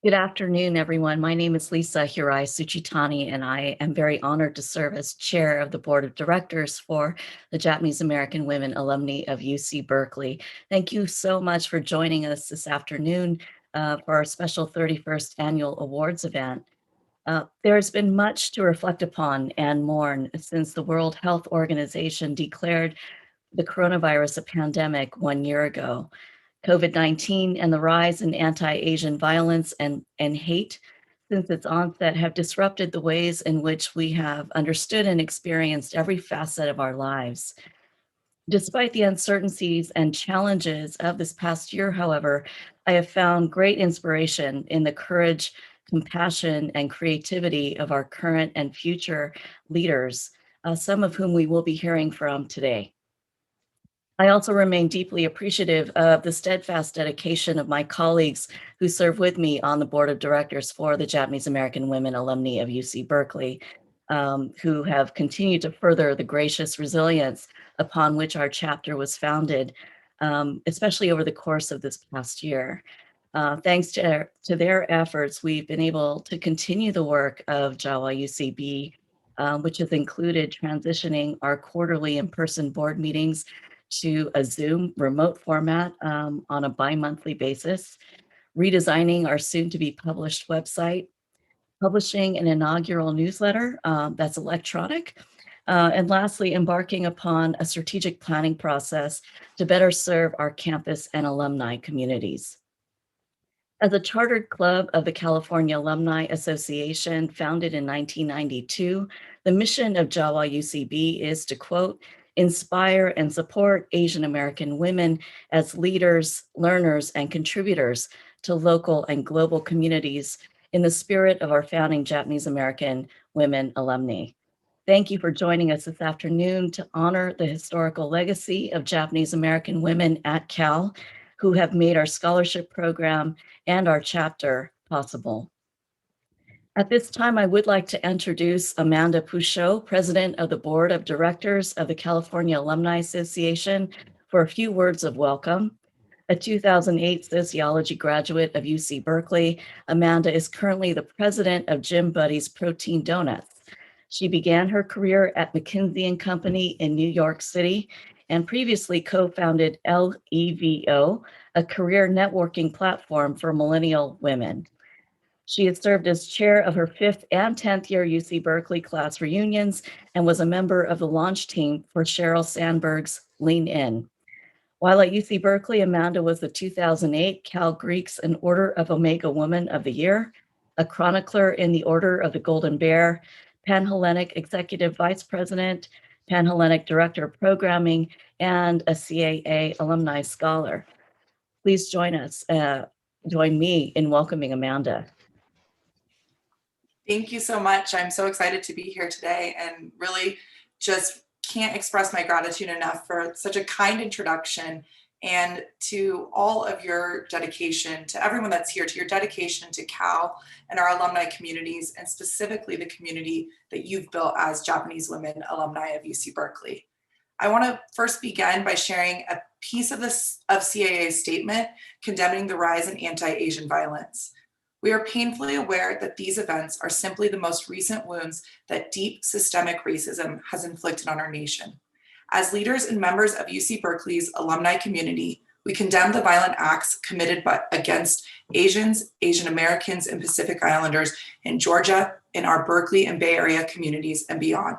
Good afternoon, everyone. My name is Lisa Hirai Suchitani, and I am very honored to serve as chair of the board of directors for the Japanese American Women Alumni of UC Berkeley. Thank you so much for joining us this afternoon for our special 31st annual awards event. There has been much to reflect upon and mourn since the World Health Organization declared the coronavirus a pandemic 1 year ago. COVID-19 and the rise in anti-Asian violence and hate since its onset have disrupted the ways in which we have understood and experienced every facet of our lives. Despite the uncertainties and challenges of this past year, however, I have found great inspiration in the courage, compassion, and creativity of our current and future leaders, some of whom we will be hearing from today. I also remain deeply appreciative of the steadfast dedication of my colleagues who serve with me on the board of directors for the Japanese American Women Alumni of UC Berkeley, who have continued to further the gracious resilience upon which our chapter was founded, especially over the course of this past year. Thanks to their efforts, we've been able to continue the work of JAWAUCB, which has included transitioning our quarterly in-person board meetings to a Zoom remote format on a bi-monthly basis, redesigning our soon-to-be published website, publishing an inaugural newsletter that's electronic, and lastly, embarking upon a strategic planning process to better serve our campus and alumni communities. As a chartered club of the California Alumni Association, founded in 1992, the mission of JAWA-UCB is to, quote, inspire and support Asian American women as leaders, learners, and contributors to local and global communities in the spirit of our founding Japanese American Women Alumni. Thank you for joining us this afternoon to honor the historical legacy of Japanese American women at Cal, who have made our scholarship program and our chapter possible. At this time, I would like to introduce Amanda Poucho, President of the Board of Directors of the California Alumni Association, for a few words of welcome. A 2008 sociology graduate of UC Berkeley, Amanda is currently the president of Jim Buddy's Protein Donuts. She began her career at McKinsey & Company in New York City and previously co-founded LEVO, a career networking platform for millennial women. She has served as chair of her 5th and 10th year UC Berkeley class reunions and was a member of the launch team for Sheryl Sandberg's Lean In. While at UC Berkeley, Amanda was the 2008 Cal Greeks and Order of Omega Woman of the Year, a chronicler in the Order of the Golden Bear, Pan-Hellenic Executive Vice President, Pan-Hellenic Director of Programming, and a CAA Alumni Scholar. Please join me in welcoming Amanda. Thank you so much. I'm so excited to be here today and really just can't express my gratitude enough for such a kind introduction and to all of your dedication, to everyone that's here, to your dedication to Cal and our alumni communities, and specifically the community that you've built as Japanese women alumni of UC Berkeley. I want to first begin by sharing a piece of CAA's statement condemning the rise in anti-Asian violence. We are painfully aware that these events are simply the most recent wounds that deep systemic racism has inflicted on our nation. As leaders and members of UC Berkeley's alumni community, we condemn the violent acts committed against Asians, Asian Americans, and Pacific Islanders in Georgia, in our Berkeley and Bay Area communities, and beyond.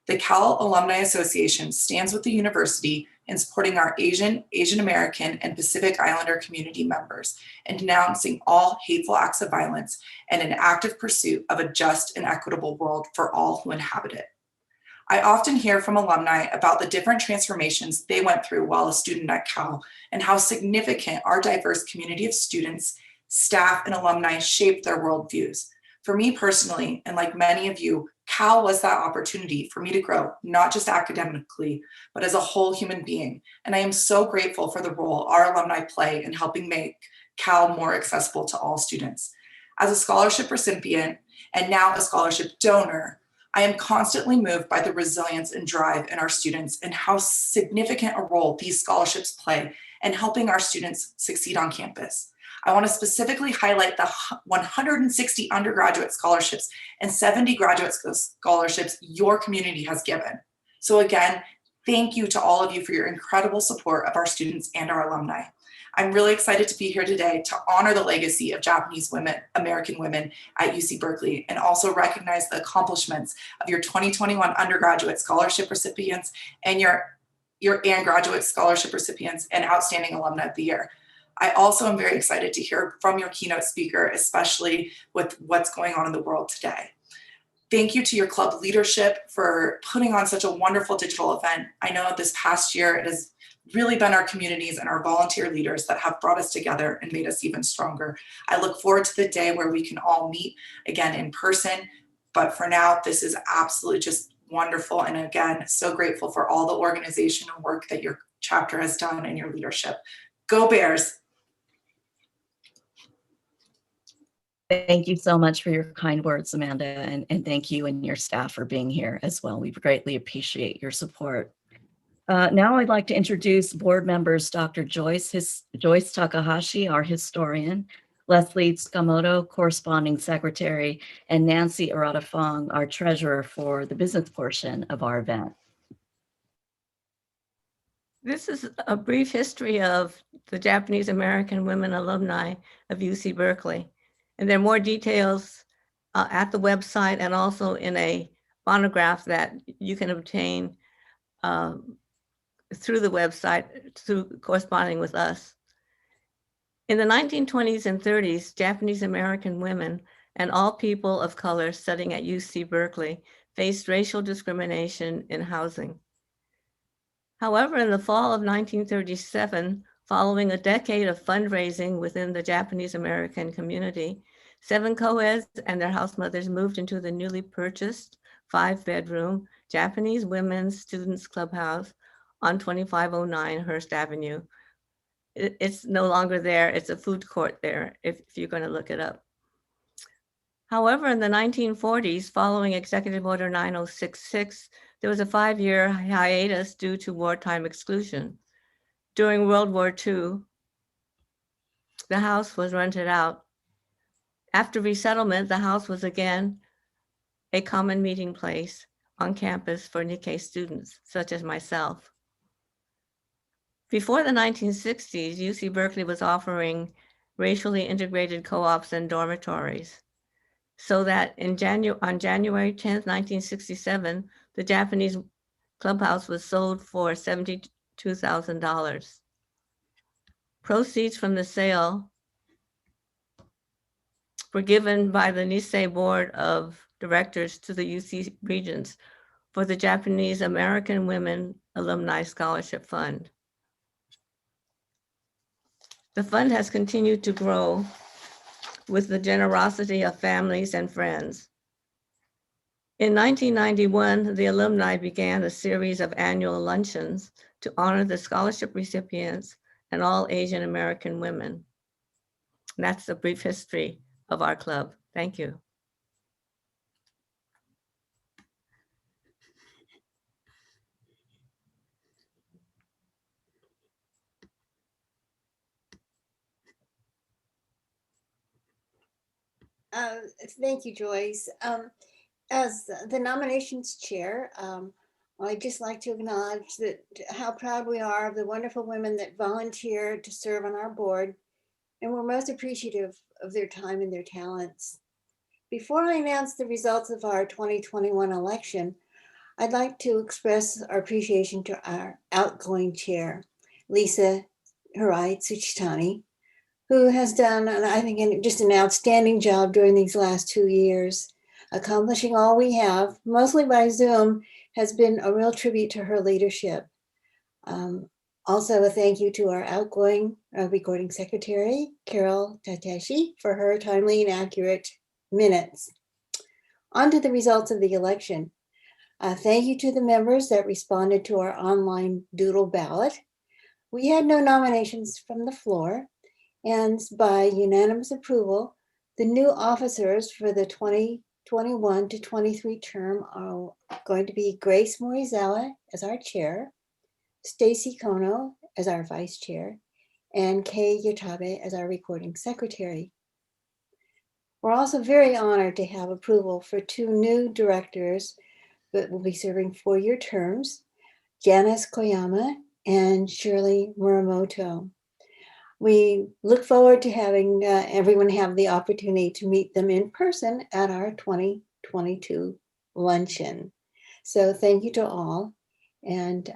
The Cal Alumni Association stands with the university in supporting our Asian, Asian American, and Pacific Islander community members and denouncing all hateful acts of violence and an active pursuit of a just and equitable world for all who inhabit it. I often hear from alumni about the different transformations they went through while a student at Cal and how significant our diverse community of students, staff, and alumni shaped their worldviews. For me personally, and like many of you, Cal was that opportunity for me to grow, not just academically, but as a whole human being. And I am so grateful for the role our alumni play in helping make Cal more accessible to all students. As a scholarship recipient and now a scholarship donor, I am constantly moved by the resilience and drive in our students and how significant a role these scholarships play in helping our students succeed on campus. I want to specifically highlight the 160 undergraduate scholarships and 70 graduate scholarships your community has given. So again, thank you to all of you for your incredible support of our students and our alumni. I'm really excited to be here today to honor the legacy of Japanese women, American women at UC Berkeley, and also recognize the accomplishments of your 2021 undergraduate scholarship recipients and your graduate scholarship recipients and outstanding alumni of the year. I also am very excited to hear from your keynote speaker, especially with what's going on in the world today. Thank you to your club leadership for putting on such a wonderful digital event. I know this past year it has really been our communities and our volunteer leaders that have brought us together and made us even stronger. I look forward to the day where we can all meet again in person. But for now, this is absolutely just wonderful. And again, so grateful for all the organization and work that your chapter has done and your leadership. Go Bears! Thank you so much for your kind words, Amanda, and thank you and your staff for being here as well. We greatly appreciate your support. Now I'd like to introduce board members, Dr. Joyce Takahashi, our historian, Leslie Tsukamoto, corresponding secretary, and Nancy Arata-Fong, our treasurer for the business portion of our event. This is a brief history of the Japanese American women alumni of UC Berkeley. And there are more details at the website and also in a monograph that you can obtain through the website, through corresponding with us. In the 1920s and 30s, Japanese American women and all people of color studying at UC Berkeley faced racial discrimination in housing. However, in the fall of 1937, following a decade of fundraising within the Japanese American community, 7 co-eds and their house mothers moved into the newly purchased 5-bedroom Japanese Women's Students Clubhouse on 2509 Hearst Avenue. It's no longer there. It's a food court there, if you're going to look it up. However, in the 1940s, following Executive Order 9066, there was a 5-year hiatus due to wartime exclusion. During World War II, the house was rented out. After resettlement, the house was again a common meeting place on campus for Nikkei students, such as myself. Before the 1960s, UC Berkeley was offering racially integrated co-ops and dormitories, so that on January 10th, 1967, the Japanese clubhouse was sold for $72,000. Proceeds from the sale were given by the Nisei Board of Directors to the UC Regents for the Japanese American Women Alumni Scholarship Fund. The fund has continued to grow with the generosity of families and friends. In 1991, the alumni began a series of annual luncheons to honor the scholarship recipients and all Asian American women. And that's a brief history of our club. Thank you. Thank you, Joyce. As the nominations chair, I'd just like to acknowledge how proud we are of the wonderful women that volunteered to serve on our board, and we're most appreciative of their time and their talents. Before I announce the results of our 2021 election, I'd like to express our appreciation to our outgoing chair, Lisa Hirai Tsuchitani, who has done, I think, just an outstanding job during these last 2 years. Accomplishing all we have, mostly by Zoom, has been a real tribute to her leadership. Also, a thank you to our outgoing recording secretary, Carol Tateshi, for her timely and accurate minutes. On to the results of the election. Thank you to the members that responded to our online doodle ballot. We had no nominations from the floor, and by unanimous approval, the new officers for the 2021 to 23 term are going to be Grace Morizawa as our chair, Stacy Kono as our vice chair, and Kay Yatabe as our recording secretary. We're also very honored to have approval for 2 new directors that will be serving 4-year terms, Janice Koyama and Shirley Muramoto. We look forward to having everyone have the opportunity to meet them in person at our 2022 luncheon. So thank you to all. And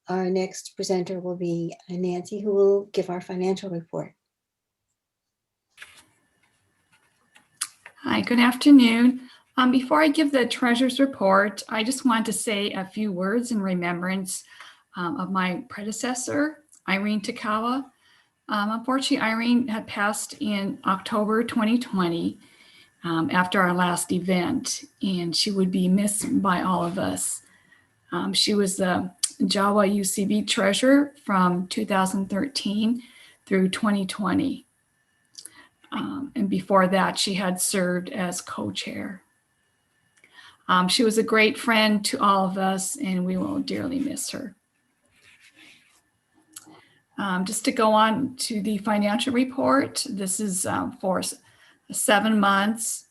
our next presenter will be Nancy, who will give our financial report. Hi, good afternoon. Before I give the treasurer's report, I just want to say a few words in remembrance of my predecessor, Irene Takawa. Unfortunately, Irene had passed in October 2020 after our last event, and she would be missed by all of us. She was the JAWAUCB treasurer from 2013 through 2020. And before that, she had served as co-chair. She was a great friend to all of us, and we will dearly miss her. Just to go on to the financial report, this is for 7 months.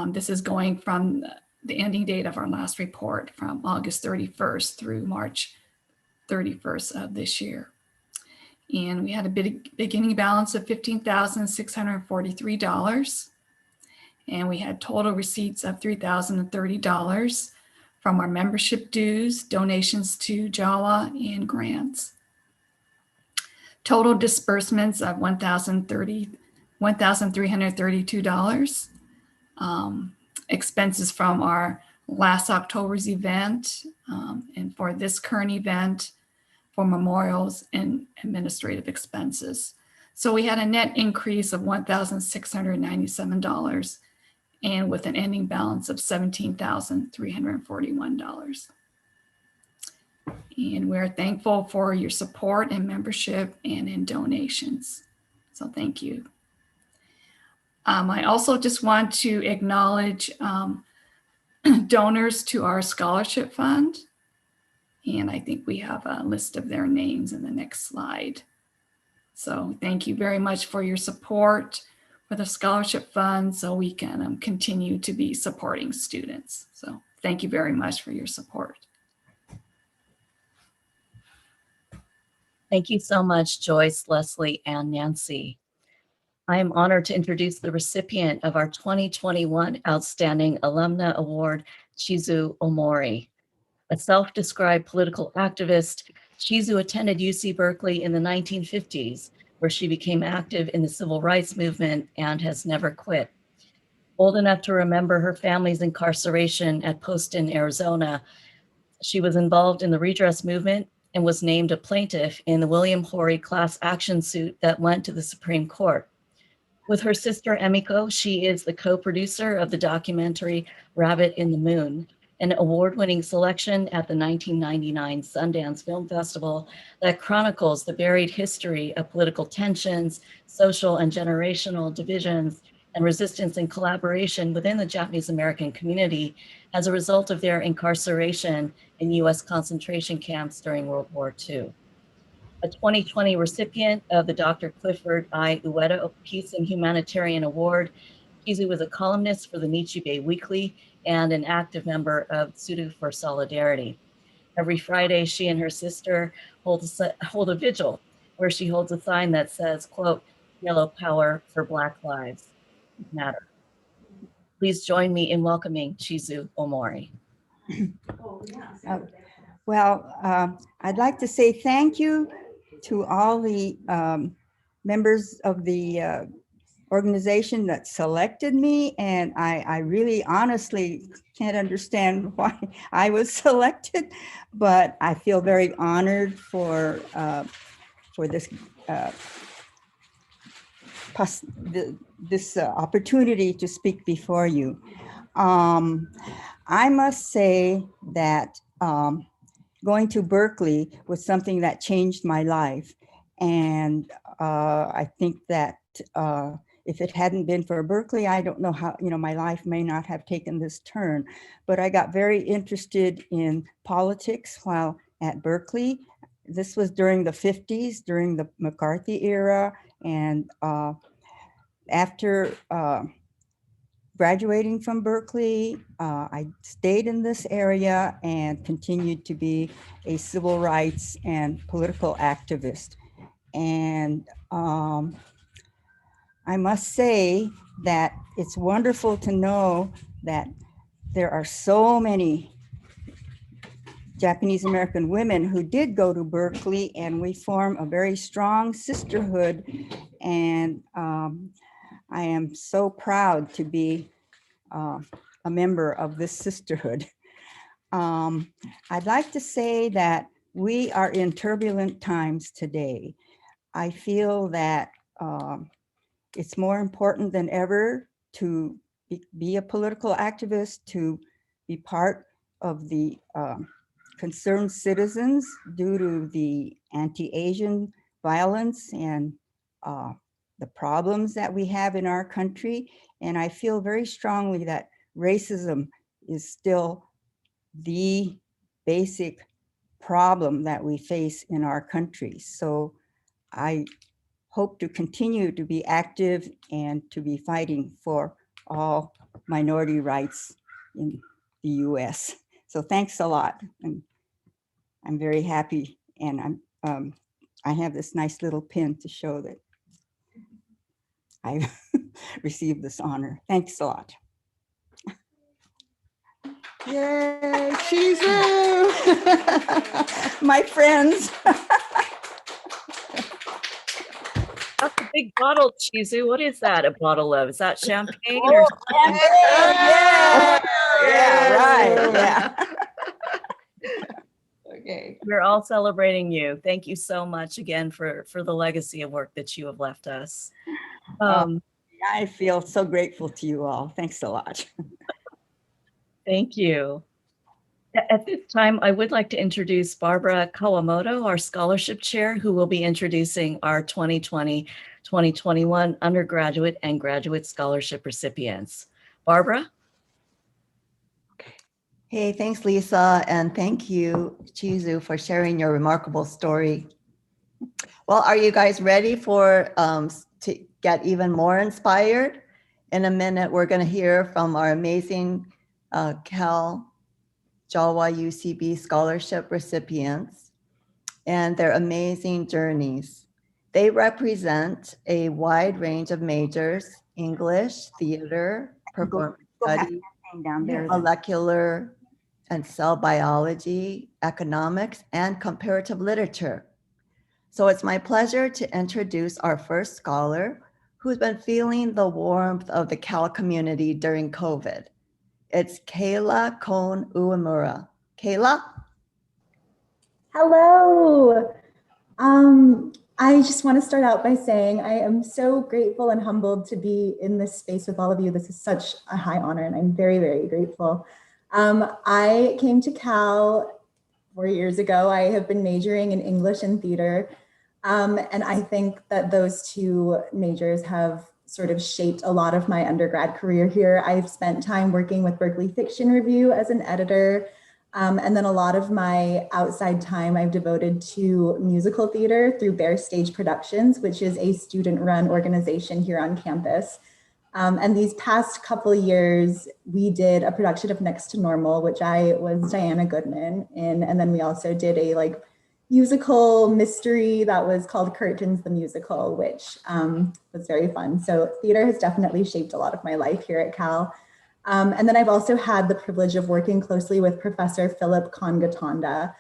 This is going from the ending date of our last report from August 31st through March 31st of this year. And we had a beginning balance of $15,643. And we had total receipts of $3,030 from our membership dues, donations to JAWA, and grants. Total disbursements of $1,332. Expenses from our last October's event and for this current event, for memorials and administrative expenses. So we had a net increase of $1,697 and with an ending balance of $17,341. And we're thankful for your support and membership and in donations. So thank you. I also just want to acknowledge donors to our scholarship fund. And I think we have a list of their names in the next slide. So thank you very much for your support for the scholarship fund so we can continue to be supporting students. So thank you very much for your support. Thank you so much, Joyce, Leslie, and Nancy. I am honored to introduce the recipient of our 2021 Outstanding Alumna Award, Chizu Omori. A self-described political activist, Chizu attended UC Berkeley in the 1950s, where she became active in the civil rights movement and has never quit. Old enough to remember her family's incarceration at Poston, Arizona, she was involved in the redress movement and was named a plaintiff in the William Horry class action suit that went to the Supreme Court. With her sister Emiko, she is the co-producer of the documentary Rabbit in the Moon, an award-winning selection at the 1999 Sundance Film Festival that chronicles the buried history of political tensions, social and generational divisions, and resistance and collaboration within the Japanese American community as a result of their incarceration in US concentration camps during World War II. A 2020 recipient of the Dr. Clifford I. Ueda Peace and Humanitarian Award, Chizu was a columnist for the Nichibei Weekly and an active member of Tsudu for Solidarity. Every Friday, she and her sister hold a vigil where she holds a sign that says, quote, "Yellow power for Black lives matter." Please join me in welcoming Chizu Omori. I'd like to say thank you to all the members of the organization that selected me, and I really honestly can't understand why I was selected, but I feel very honored for this this opportunity to speak before you. I must say that going to Berkeley was something that changed my life. And I think that if it hadn't been for Berkeley, I don't know how, my life may not have taken this turn. But I got very interested in politics while at Berkeley. this was during the 50s, during the McCarthy era. And after graduating from Berkeley, I stayed in this area and continued to be a civil rights and political activist. And I must say that it's wonderful to know that there are so many Japanese American women who did go to Berkeley, and we form a very strong sisterhood. And I am so proud to be a member of this sisterhood. I'd like to say that we are in turbulent times today. I feel that it's more important than ever to be a political activist, to be part of the concerned citizens due to the anti-Asian violence and the problems that we have in our country. And I feel very strongly that racism is still the basic problem that we face in our country. So I hope to continue to be active and to be fighting for all minority rights in the US. So thanks a lot. And I'm very happy. And I have this nice little pin to show that I received this honor. Thanks a lot. Yay, Shizu! My friends. That's a big bottle, Chizu. What is that a bottle of? Is that champagne or something? Yeah, right, yeah. Okay. We're all celebrating you. Thank you so much again for the legacy of work that you have left us. I feel so grateful to you all. Thanks a lot. Thank you. At this time, I would like to introduce Barbara Kawamoto, our scholarship chair, who will be introducing our 2020-2021 undergraduate and graduate scholarship recipients. Barbara? Hey, thanks, Lisa, and thank you, Chizu, for sharing your remarkable story. Well, are you guys ready for to get even more inspired? In a minute, we're going to hear from our amazing Cal JAWAUCB scholarship recipients and their amazing journeys. They represent a wide range of majors: English, theater, performance studies, Down there. molecular and cell biology, economics, and comparative literature. So it's my pleasure to introduce our first scholar who's been feeling the warmth of the Cal community during COVID. It's Kayla Kohn Uemura. Kayla? Hello. I just want to start out by saying I am so grateful and humbled to be in this space with all of you. This is such a high honor, and I'm very, very grateful. I came to Cal 4 years ago. I have been majoring in English and theater, and I think that those two majors have sort of shaped a lot of my undergrad career here. I've spent time working with Berkeley Fiction Review as an editor, and then a lot of my outside time I've devoted to musical theater through Bear Stage Productions, which is a student-run organization here on campus. And these past couple of years, we did a production of Next to Normal, which I was Diana Goodman in, and then we also did a musical mystery that was called Curtains the Musical, which was very fun. So theater has definitely shaped a lot of my life here at Cal. And then I've also had the privilege of working closely with Professor Philip Kongatonda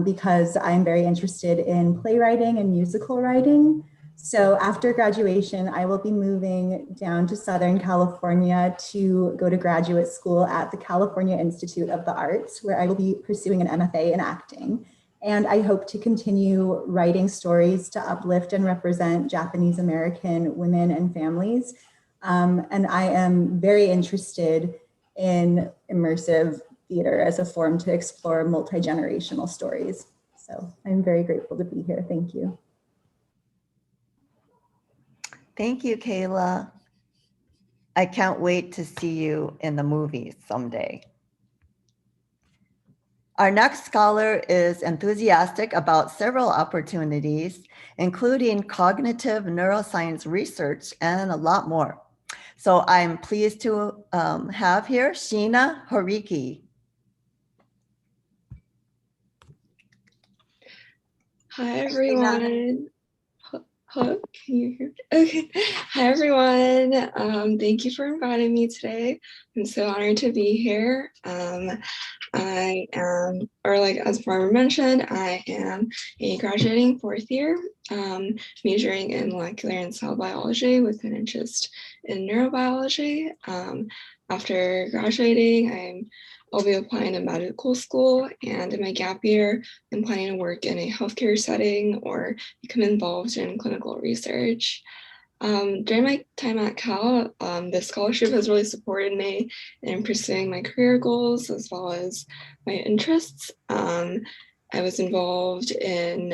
because I'm very interested in playwriting and musical writing. So after graduation, I will be moving down to Southern California to go to graduate school at the California Institute of the Arts, where I will be pursuing an MFA in acting. And I hope to continue writing stories to uplift and represent Japanese American women and families. And I am very interested in immersive theater as a form to explore multi-generational stories. So I'm very grateful to be here. Thank you. Thank you, Kayla. I can't wait to see you in the movies someday. Our next scholar is enthusiastic about several opportunities, including cognitive neuroscience research and a lot more. So I'm pleased to have here Sheena Hariki. Hi, everyone. Hello, can you hear me? Okay. Hi, everyone. Thank you for inviting me today. I'm so honored to be here. I am, or like as Barbara mentioned, I am a graduating 4th year, majoring in molecular and cell biology with an interest in neurobiology. After graduating, I'll be applying to medical school, and in my gap year, I'm planning to work in a healthcare setting or become involved in clinical research. During my time at Cal, the scholarship has really supported me in pursuing my career goals as well as my interests. I was involved in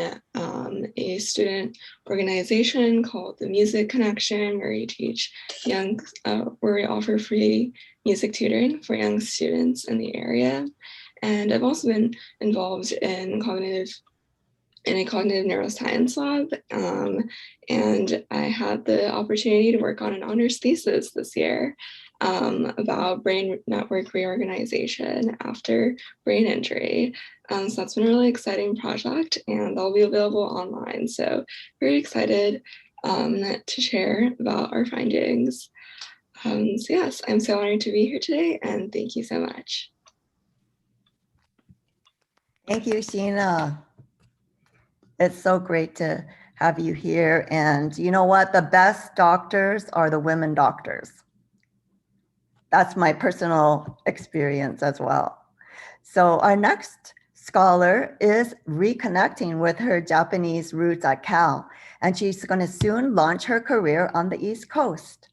a student organization called the Music Connection, where we teach where we offer free music tutoring for young students in the area. And I've also been involved in a cognitive neuroscience lab. And I had the opportunity to work on an honors thesis this year about brain network reorganization after brain injury. So that's been a really exciting project, and they'll be available online. So very excited to share about our findings. So yes, I'm so honored to be here today, and thank you so much. Thank you, Sheena. It's so great to have you here. And you know what? The best doctors are the women doctors. That's my personal experience as well. So our next scholar is reconnecting with her Japanese roots at Cal, and she's going to soon launch her career on the East Coast.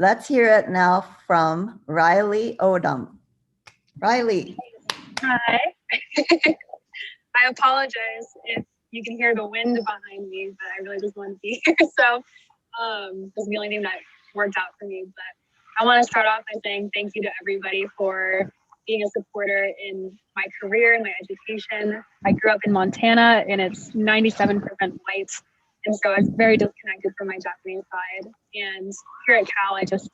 Let's hear it now from Riley Odom. Riley. Hi. I apologize if you can hear the wind behind me, but I really just wanted to be here. So that's the only thing that worked out for me. But I want to start off by saying thank you to everybody for being a supporter in my career and my education. I grew up in Montana, and it's 97% white. And so I was very disconnected from my Japanese side. And here at Cal, I just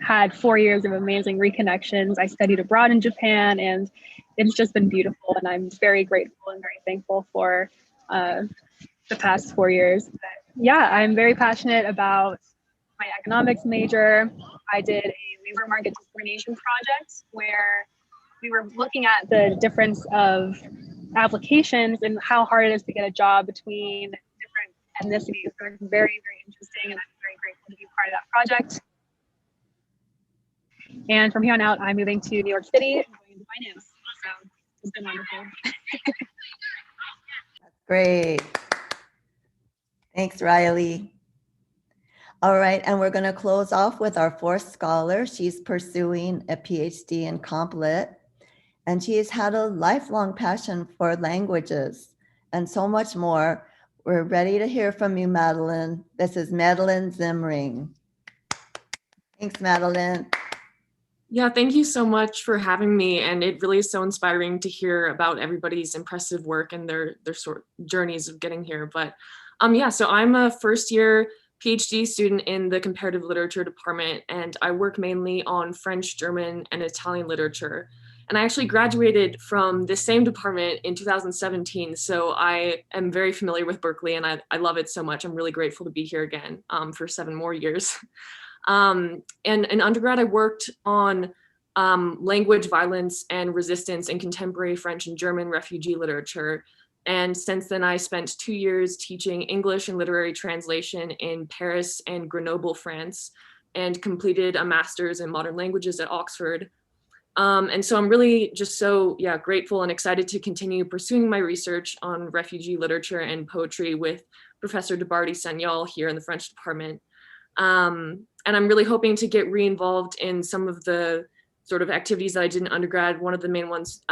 had 4 years of amazing reconnections. I studied abroad in Japan, and it's just been beautiful. And I'm very grateful and very thankful for the past 4 years. But yeah, I'm very passionate about my economics major. I did a labor market discrimination project where we were looking at the difference of applications and how hard it is to get a job between different ethnicities. So it's very, very interesting, and I'm very grateful to be part of that project. And from here on out, I'm moving to New York City and going into finance. So it's been wonderful. Great. Thanks, Riley. All right, and we're going to close off with our 4th scholar. She's pursuing a PhD in Comp Lit, and she has had a lifelong passion for languages and so much more. We're ready to hear from you, Madeleine. This is Madeleine Zimring. Thanks, Madeleine. Yeah, thank you so much for having me. And it really is so inspiring to hear about everybody's impressive work and their sort of journeys of getting here. But yeah, so I'm a 1st year PhD student in the comparative literature department, and I work mainly on French, German, and Italian literature. And I actually graduated from the same department in 2017. So I am very familiar with Berkeley, and I love it so much. I'm really grateful to be here again for 7 more years. And in undergrad, I worked on language violence and resistance in contemporary French and German refugee literature. And since then, I spent 2 years teaching English and literary translation in Paris and Grenoble, France, and completed a master's in modern languages at Oxford. And so I'm really just so grateful and excited to continue pursuing my research on refugee literature and poetry with Professor Debarty-Segnol here in the French department. And I'm really hoping to get re-involved in some of the sort of activities that I did in undergrad. One of the main ones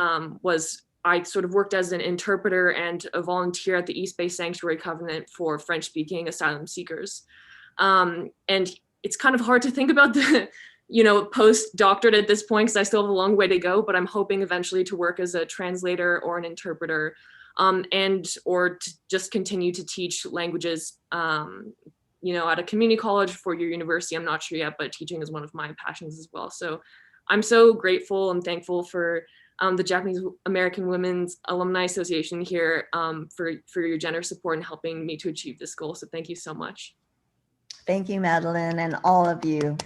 was I sort of worked as an interpreter and a volunteer at the East Bay Sanctuary Covenant for French-speaking asylum seekers. And it's kind of hard to think about post-doctorate at this point because I still have a long way to go, but I'm hoping eventually to work as a translator or an interpreter, or to just continue to teach languages, at a community college for your university. I'm not sure yet, but teaching is one of my passions as well. So I'm so grateful and thankful for the Japanese American Women's Alumni Association here for your generous support in helping me to achieve this goal. So thank you so much. Thank you, Madeleine, and all of you.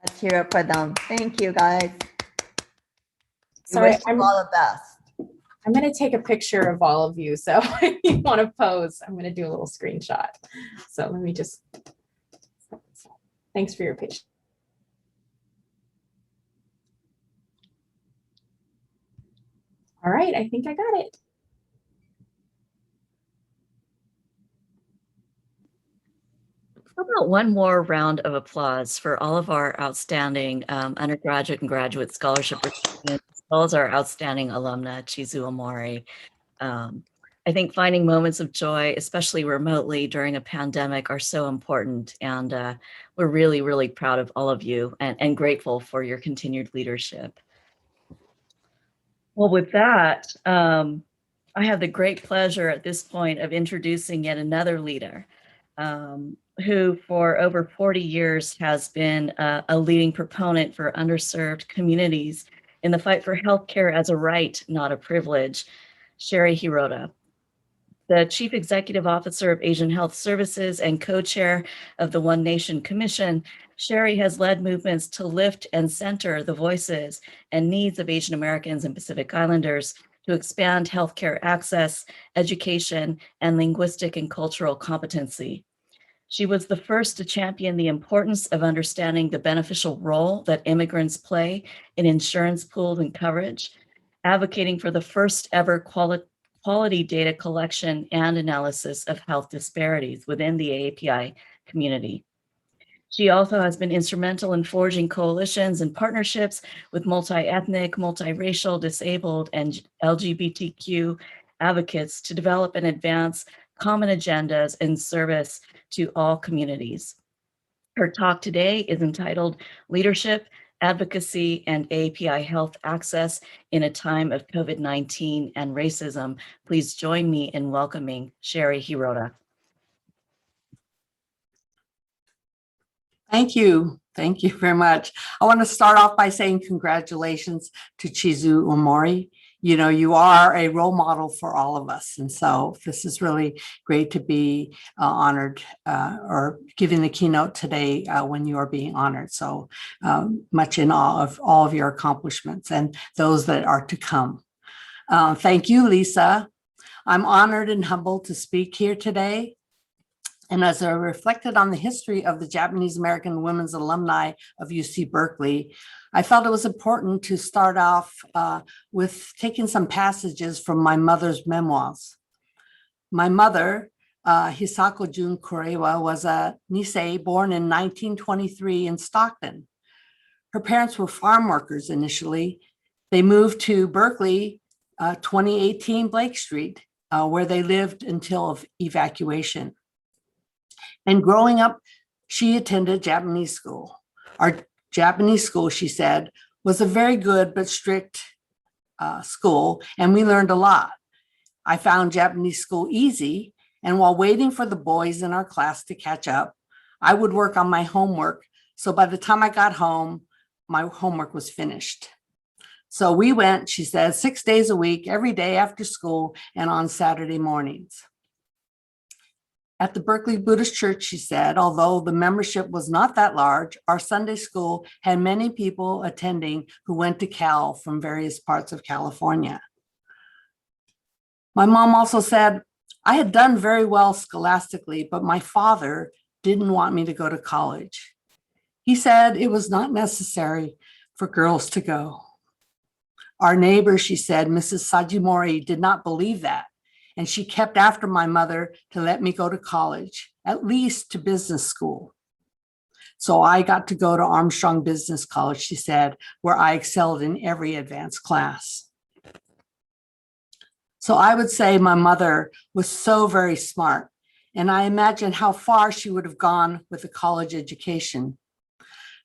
Let's hear it for them. Thank you, guys. Sorry, wish you all the best. I'm going to take a picture of all of you. So if you want to pose, I'm going to do a little screenshot. So let me just, thanks for your patience. All right, I think I got it. How about one more round of applause for all of our outstanding undergraduate and graduate scholarship recipients, as well as our outstanding alumna, Chizu Omori. I think finding moments of joy, especially remotely during a pandemic, are so important. And we're really, really proud of all of you and grateful for your continued leadership. Well, with that, I have the great pleasure at this point of introducing yet another leader who for over 40 years has been a leading proponent for underserved communities in the fight for healthcare as a right, not a privilege, Sherry Hirota. The Chief Executive Officer of Asian Health Services and co-chair of the One Nation Commission, Sherry has led movements to lift and center the voices and needs of Asian Americans and Pacific Islanders to expand healthcare access, education, and linguistic and cultural competency. She was the first to champion the importance of understanding the beneficial role that immigrants play in insurance pools and coverage, advocating for the first ever quality data collection and analysis of health disparities within the AAPI community. She also has been instrumental in forging coalitions and partnerships with multi-ethnic, multiracial, disabled, and LGBTQ advocates to develop and advance common agendas in service to all communities. Her talk today is entitled Leadership, Advocacy, and AAPI Health Access in a Time of COVID-19 and Racism. Please join me in welcoming Sherry Hirota. Thank you. Thank you very much. I want to start off by saying congratulations to Chizu Omori. You are a role model for all of us. And so this is really great to be honored or giving the keynote today when you are being honored. So much in awe of all of your accomplishments and those that are to come. Thank you, Lisa. I'm honored and humbled to speak here today. And as I reflected on the history of the Japanese American Women's Alumni of UC Berkeley, I felt it was important to start off with taking some passages from my mother's memoirs. My mother, Hisako Jun Kurewa, was a Nisei born in 1923 in Stockton. Her parents were farm workers initially. They moved to Berkeley, 2018 Blake Street, where they lived until evacuation. And growing up, she attended Japanese school. Our Japanese school, she said, was a very good but strict school, and we learned a lot. I found Japanese school easy, and while waiting for the boys in our class to catch up, I would work on my homework. So by the time I got home, my homework was finished. So we went, she said, 6 days a week, every day after school and on Saturday mornings. At the Berkeley Buddhist Church, she said, although the membership was not that large, our Sunday school had many people attending who went to Cal from various parts of California. My mom also said, I had done very well scholastically, but my father didn't want me to go to college. He said it was not necessary for girls to go. Our neighbor, she said, Mrs. Sajimori, did not believe that. And she kept after my mother to let me go to college, at least to business school. So I got to go to Armstrong Business College, she said, where I excelled in every advanced class. So I would say my mother was so very smart, and I imagine how far she would have gone with a college education.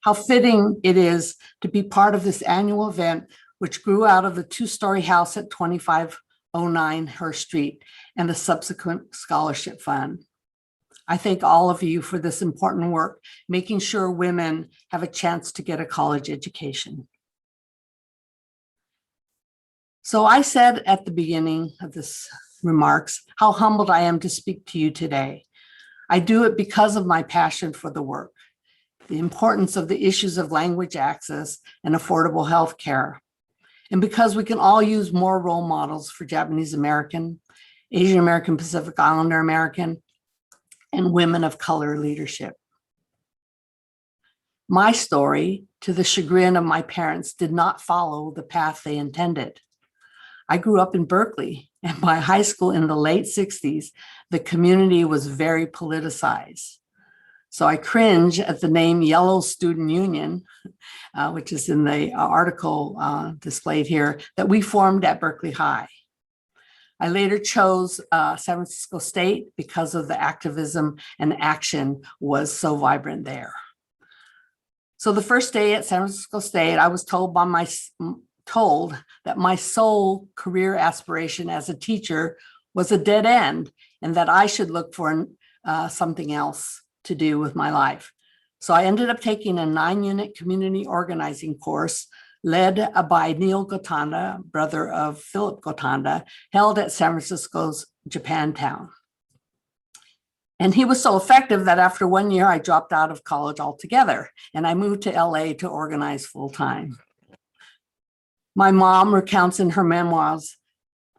How fitting it is to be part of this annual event, which grew out of the two-story house at 2509 Hurst Street and the subsequent scholarship fund. I thank all of you for this important work, making sure women have a chance to get a college education. So I said at the beginning of this remarks, how humbled I am to speak to you today. I do it because of my passion for the work, the importance of the issues of language access and affordable health care, and because we can all use more role models for Japanese American, Asian American, Pacific Islander American, and women of color leadership. My story, to the chagrin of my parents, did not follow the path they intended. I grew up in Berkeley, and by high school in the late 60s, the community was very politicized. So I cringe at the name Yellow Student Union, which is in the article displayed here, that we formed at Berkeley High. I later chose San Francisco State because of the activism and action was so vibrant there. So the first day at San Francisco State, I was told that my sole career aspiration as a teacher was a dead end and that I should look for something else to do with my life. So I ended up taking a 9-unit community organizing course led by Neil Gotanda, brother of Philip Gotanda, held at San Francisco's Japantown. And he was so effective that after 1 year, I dropped out of college altogether and I moved to LA to organize full time. My mom recounts in her memoirs,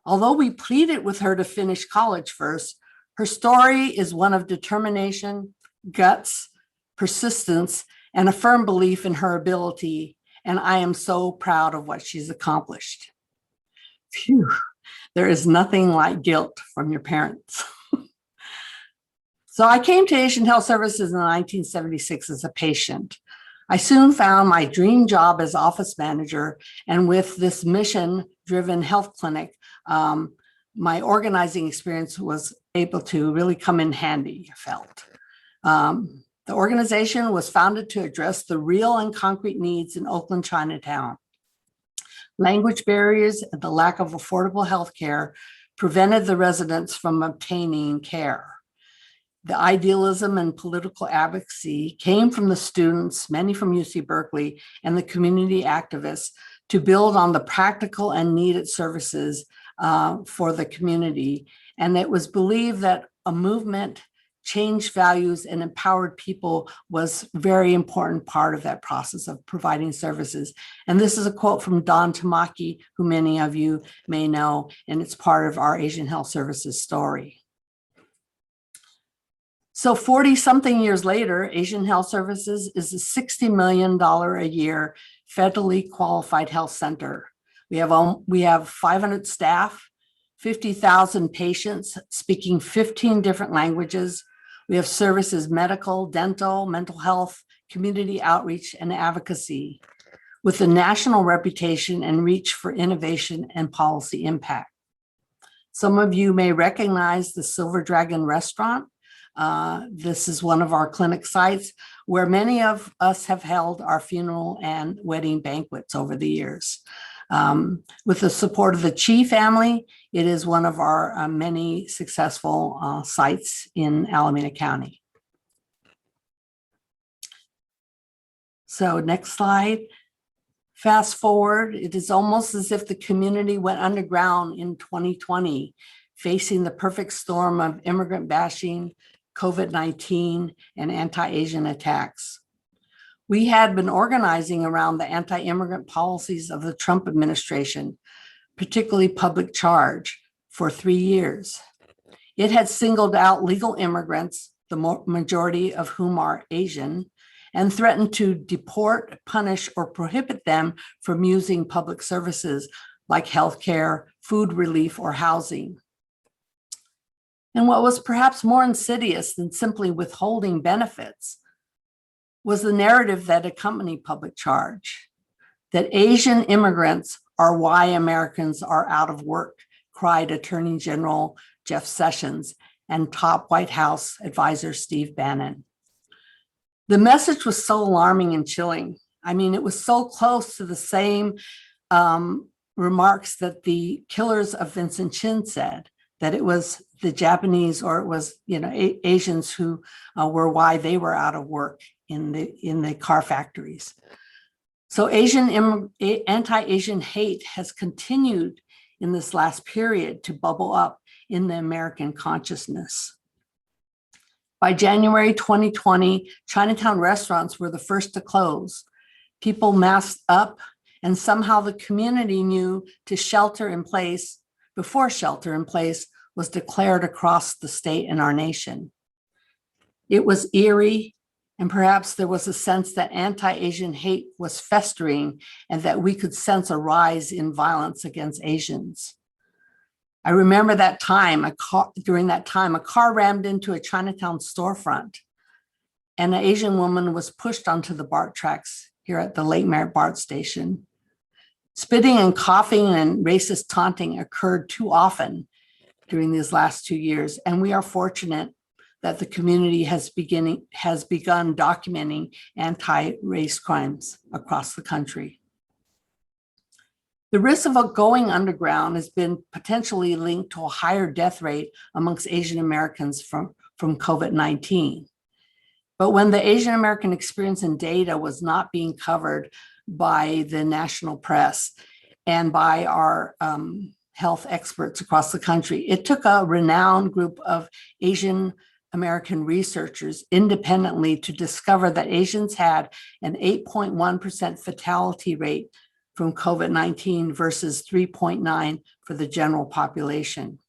although we pleaded with her to finish college first, her story is one of determination, guts, persistence, and a firm belief in her ability. And I am so proud of what she's accomplished. Phew, there is nothing like guilt from your parents. So I came to Asian Health Services in 1976 as a patient. I soon found my dream job as office manager, and with this mission-driven health clinic, my organizing experience was able to really come in handy, I felt. The organization was founded to address the real and concrete needs in Oakland Chinatown. Language barriers and the lack of affordable health care prevented the residents from obtaining care. The idealism and political advocacy came from the students, many from UC Berkeley, and the community activists to build on the practical and needed services for the community. And it was believed that a movement changed values and empowered people was a very important part of that process of providing services. And this is a quote from Don Tamaki, who many of you may know, and it's part of our Asian Health Services story. So 40-something years later, Asian Health Services is a $60 million a year federally qualified health center. We have 500 staff, 50,000 patients speaking 15 different languages. We have services medical, dental, mental health, community outreach, and advocacy with a national reputation and reach for innovation and policy impact. Some of you may recognize the Silver Dragon restaurant. This is one of our clinic sites where many of us have held our funeral and wedding banquets over the years. With the support of the Chi family, it is one of our many successful sites in Alameda County. So next slide. Fast forward, it is almost as if the community went underground in 2020, facing the perfect storm of immigrant bashing, COVID-19, and anti-Asian attacks. We had been organizing around the anti-immigrant policies of the Trump administration, particularly public charge, for 3 years. It had singled out legal immigrants, the majority of whom are Asian, and threatened to deport, punish, or prohibit them from using public services like healthcare, food relief, or housing. And what was perhaps more insidious than simply withholding benefits was the narrative that accompanied public charge, that Asian immigrants are why Americans are out of work, cried Attorney General Jeff Sessions and top White House advisor Steve Bannon. The message was so alarming and chilling. I mean, it was so close to the same remarks that the killers of Vincent Chin said, that it was the Japanese, or it was, Asians who were why they were out of work in the car factories. So anti-Asian hate has continued in this last period to bubble up in the American consciousness. By January 2020, Chinatown restaurants were the first to close. People masked up, and somehow the community knew to shelter in place before shelter in place was declared across the state and our nation. It was eerie, and perhaps there was a sense that anti-Asian hate was festering and that we could sense a rise in violence against Asians. I remember that time, during that time, a car rammed into a Chinatown storefront, and an Asian woman was pushed onto the BART tracks here at the Lake Merritt BART station. Spitting and coughing and racist taunting occurred too often during these last 2 years, and we are fortunate that the community has begun documenting anti-race crimes across the country. The risk of going underground has been potentially linked to a higher death rate amongst Asian Americans from COVID-19. But when the Asian American experience and data was not being covered by the national press and by our health experts across the country, it took a renowned group of Asian American researchers independently to discover that Asians had an 8.1% fatality rate from COVID-19 versus 3.9 for the general population.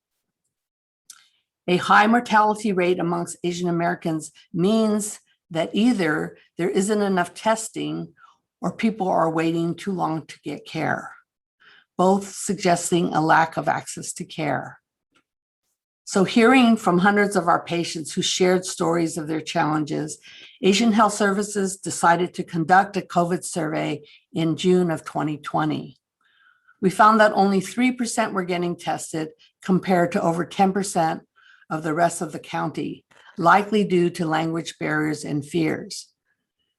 A high mortality rate amongst Asian Americans means that either there isn't enough testing or people are waiting too long to get care, both suggesting a lack of access to care. So hearing from hundreds of our patients who shared stories of their challenges, Asian Health Services decided to conduct a COVID survey in June of 2020. We found that only 3% were getting tested compared to over 10% of the rest of the county, likely due to language barriers and fears.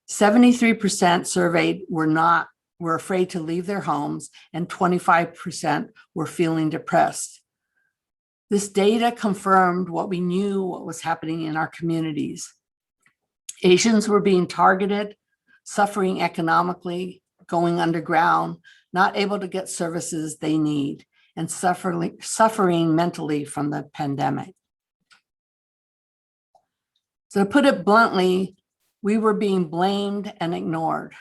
73% surveyed were afraid to leave their homes, and 25% were feeling depressed. This data confirmed what we knew what was happening in our communities. Asians were being targeted, suffering economically, going underground, not able to get services they need, and suffering mentally from the pandemic. So to put it bluntly, we were being blamed and ignored.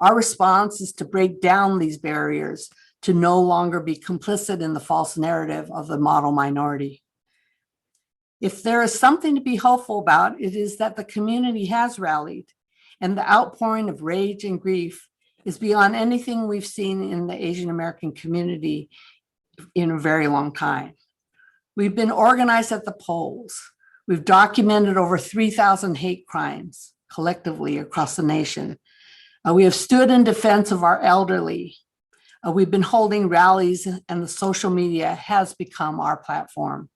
Our response is to break down these barriers, to no longer be complicit in the false narrative of the model minority. If there is something to be hopeful about, it is that the community has rallied, and the outpouring of rage and grief is beyond anything we've seen in the Asian American community in a very long time. We've been organized at the polls. We've documented over 3,000 hate crimes collectively across the nation. We have stood in defense of our elderly. We've been holding rallies, and the social media has become our platform.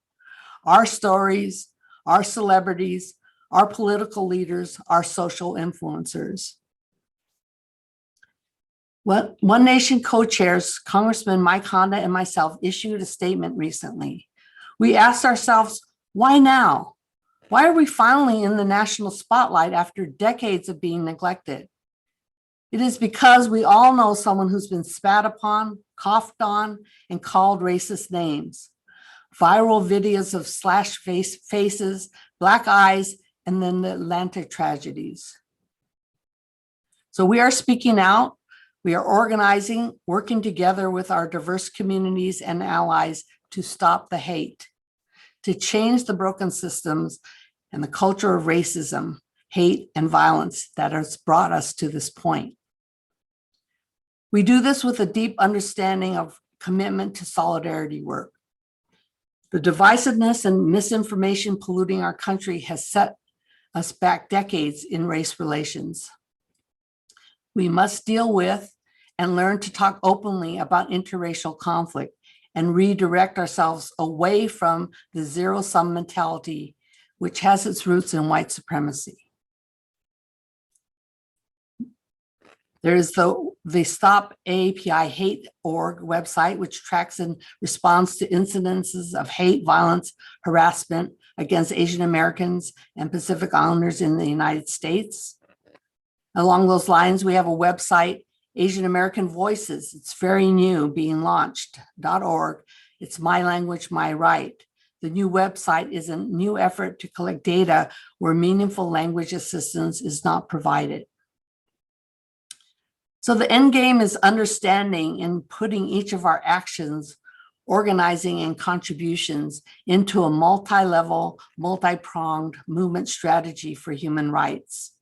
Our stories, our celebrities, our political leaders, our social influencers. One Nation co-chairs, Congressman Mike Honda and myself, issued a statement recently. We asked ourselves, why now? Why are we finally in the national spotlight after decades of being neglected? It is because we all know someone who's been spat upon, coughed on, and called racist names. Viral videos of slashed faces, black eyes, and then the Atlanta tragedies. So we are speaking out. We are organizing, working together with our diverse communities and allies to stop the hate, to change the broken systems and the culture of racism, hate, and violence that has brought us to this point. We do this with a deep understanding of commitment to solidarity work. The divisiveness and misinformation polluting our country has set us back decades in race relations. We must deal with and learn to talk openly about interracial conflict and redirect ourselves away from the zero-sum mentality, which has its roots in white supremacy. There is the Stop API Hate.org website, which tracks and responds to incidences of hate, violence, harassment against Asian Americans and Pacific Islanders in the United States. Along those lines, we have a website, Asian American Voices. It's very new, being launched, .org. It's My Language, My Right. The new website is a new effort to collect data where meaningful language assistance is not provided. So the end game is understanding and putting each of our actions, organizing and contributions into a multi-level, multi-pronged movement strategy for human rights.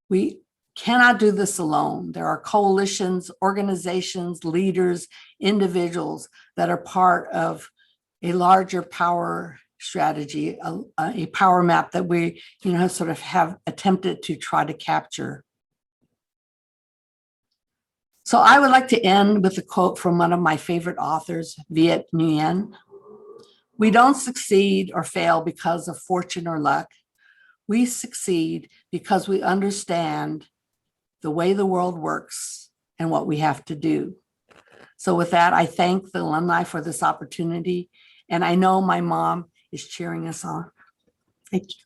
We cannot do this alone. There are coalitions, organizations, leaders, individuals that are part of a larger power strategy, a power map that we, sort of have attempted to try to capture. So I would like to end with a quote from one of my favorite authors, Viet Nguyen. We don't succeed or fail because of fortune or luck. We succeed because we understand the way the world works and what we have to do. So with that, I thank the alumni for this opportunity. And I know my mom is cheering us on. Thank you.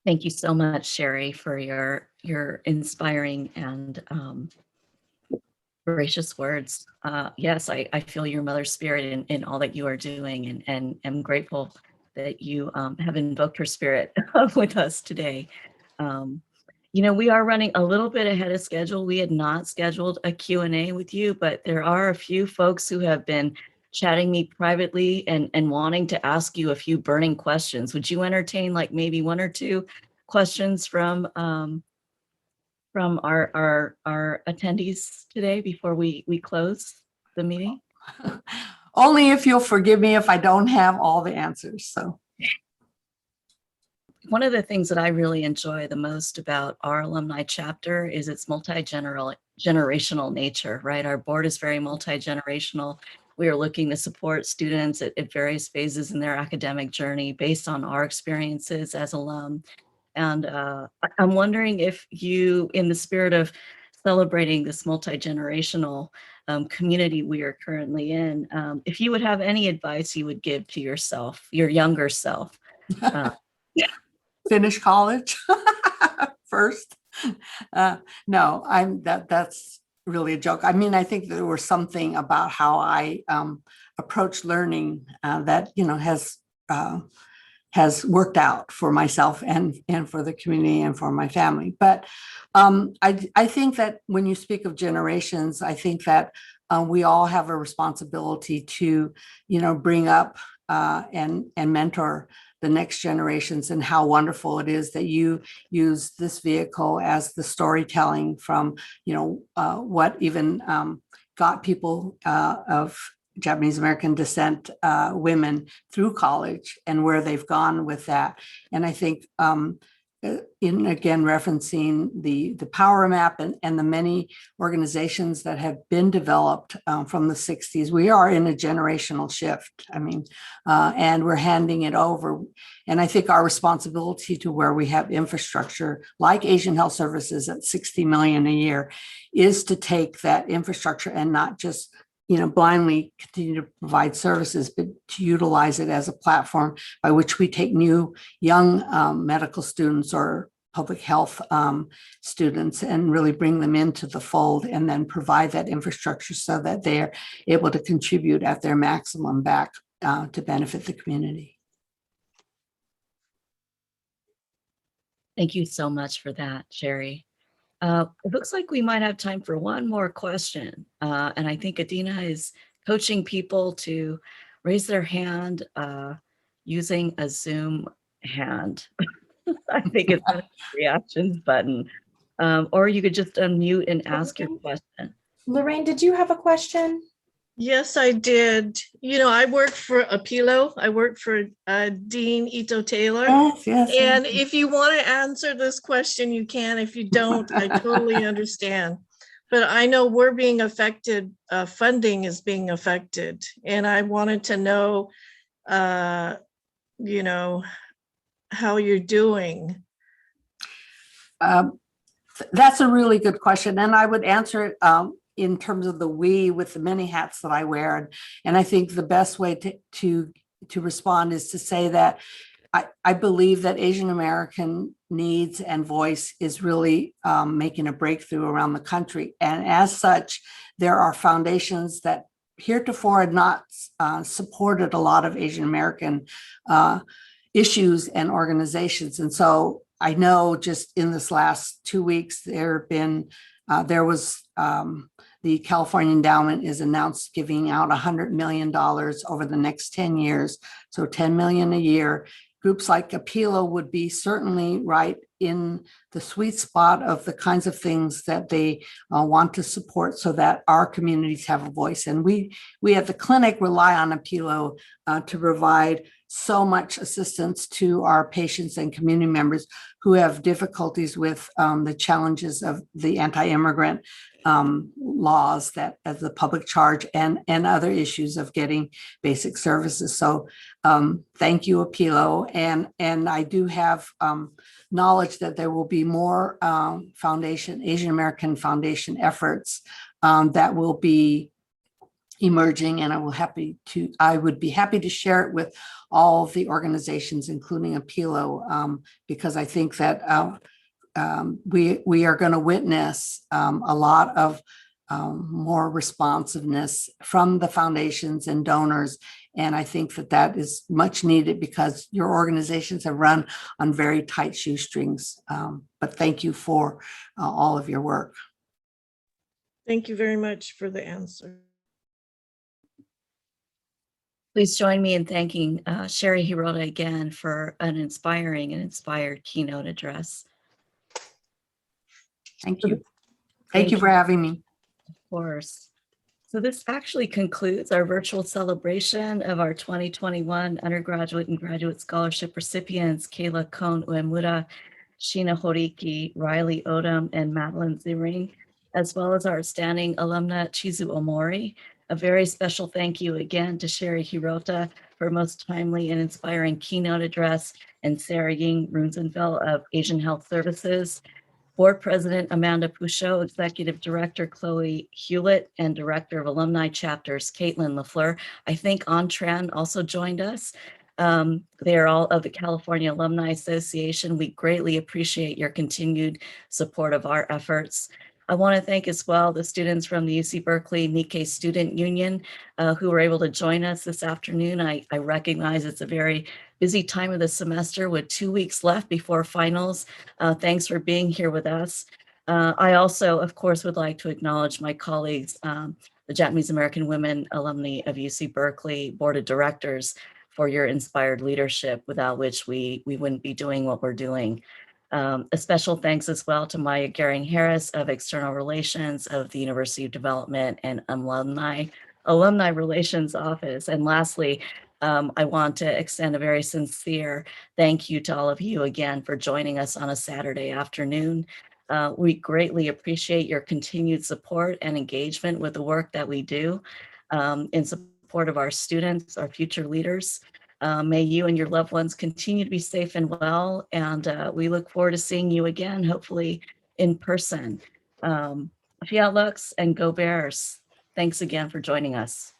Thank you so much, Sherry, for your inspiring and gracious words. Yes, I feel your mother's spirit in all that you are doing, and am grateful that you have invoked her spirit with us today. We are running a little bit ahead of schedule. We had not scheduled a Q&A with you, but there are a few folks who have been chatting me privately and wanting to ask you a few burning questions. Would you entertain like maybe one or two questions from our attendees today before we close the meeting? Only if you'll forgive me if I don't have all the answers. So one of the things that I really enjoy the most about our alumni chapter is its multi-generational nature, right? Our board is very multi-generational. We are looking to support students at various phases in their academic journey based on our experiences as alum. And I'm wondering if you, in the spirit of celebrating this multi-generational community we are currently in, if you would have any advice you would give to yourself, your younger self. Finish college first. No, that's really a joke. I mean, I think there was something about how I approach learning that has worked out for myself and for the community and for my family. But I think that when you speak of generations, I think that we all have a responsibility to, bring up and mentor the next generations, and how wonderful it is that you use this vehicle as the storytelling from, what even got people of Japanese American descent women through college and where they've gone with that. And I think in again referencing the power map and the many organizations that have been developed from the 60s, we are in a generational shift. I mean, and we're handing it over. And I think our responsibility to where we have infrastructure like Asian Health Services at $60 million a year is to take that infrastructure and not just blindly continue to provide services, but to utilize it as a platform by which we take new young medical students or public health students and really bring them into the fold, and then provide that infrastructure so that they're able to contribute at their maximum back to benefit the community. Thank you so much for that, Sherry. It looks like we might have time for one more question. And I think Adina is coaching people to raise their hand using a Zoom hand. I think it's the reactions button. Or you could just unmute and ask your question. Lorraine, did you have a question? Yes, I did. I work for Apilo. I work for Dean Ito Taylor. Yes. And if you want to answer this question, you can. If you don't, I totally understand. but I know we're being affected, funding is being affected. And I wanted to know, you know, how you're doing. That's a really good question. And I would answer it in terms of the we with the many hats that I wear. And I think the best way to respond is to say that I believe that Asian American needs and voice is really making a breakthrough around the country. And as such, there are foundations that heretofore had not supported a lot of Asian American issues and organizations. And so I know just in this last 2 weeks, there was the California Endowment is announced giving out $100 million over the next 10 years. So 10 million a year. Groups like Apilo would be certainly right in the sweet spot of the kinds of things that they want to support so that our communities have a voice. And we at the clinic rely on Apilo to provide so much assistance to our patients and community members who have difficulties with the challenges of the anti-immigrant laws that as the public charge and other issues of getting basic services. So thank you, Apilo. And I do have knowledge that there will be more Asian American Foundation efforts that will be emerging, and I would be happy to share it with all of the organizations, including Apilo, because I think that we are going to witness a lot of more responsiveness from the foundations and donors. And I think that is much needed because your organizations have run on very tight shoestrings. But thank you for all of your work. Thank you very much for the answer. Please join me in thanking Sherry Hirota again for an inspiring and inspired keynote address. Thank you. Thank you for having me. Of course. So this actually concludes our virtual celebration of our 2021 undergraduate and graduate scholarship recipients, Kayla Kohn Uemura, Sheena Hariki, Riley Odom, and Madeleine Zimring, as well as our outstanding alumna Chizu Omori. A very special thank you again to Sherry Hirota for her most timely and inspiring keynote address, and Sarah Ying Runzenfeld of Asian Health Services, Board President Amanda Poucho, Executive Director Chloe Hewlett, and Director of Alumni Chapters Caitlin LaFleur. I think Ontran also joined us. They are all of the California Alumni Association. We greatly appreciate your continued support of our efforts. I want to thank as well the students from the UC Berkeley Nikkei Student Union who were able to join us this afternoon. I recognize it's a very busy time of the semester with 2 weeks left before finals. Thanks for being here with us. I also, of course, would like to acknowledge my colleagues, the Japanese American Women Alumni of UC Berkeley Board of Directors, for your inspired leadership, without which we wouldn't be doing what we're doing. A special thanks as well to Maya Gehring-Harris of External Relations of the University of Development and Alumni Relations Office. And lastly, I want to extend a very sincere thank you to all of you again for joining us on a Saturday afternoon. We greatly appreciate your continued support and engagement with the work that we do in support of our students, our future leaders. May you and your loved ones continue to be safe and well, and we look forward to seeing you again, hopefully in person. Fiat Lux and Go Bears. Thanks again for joining us.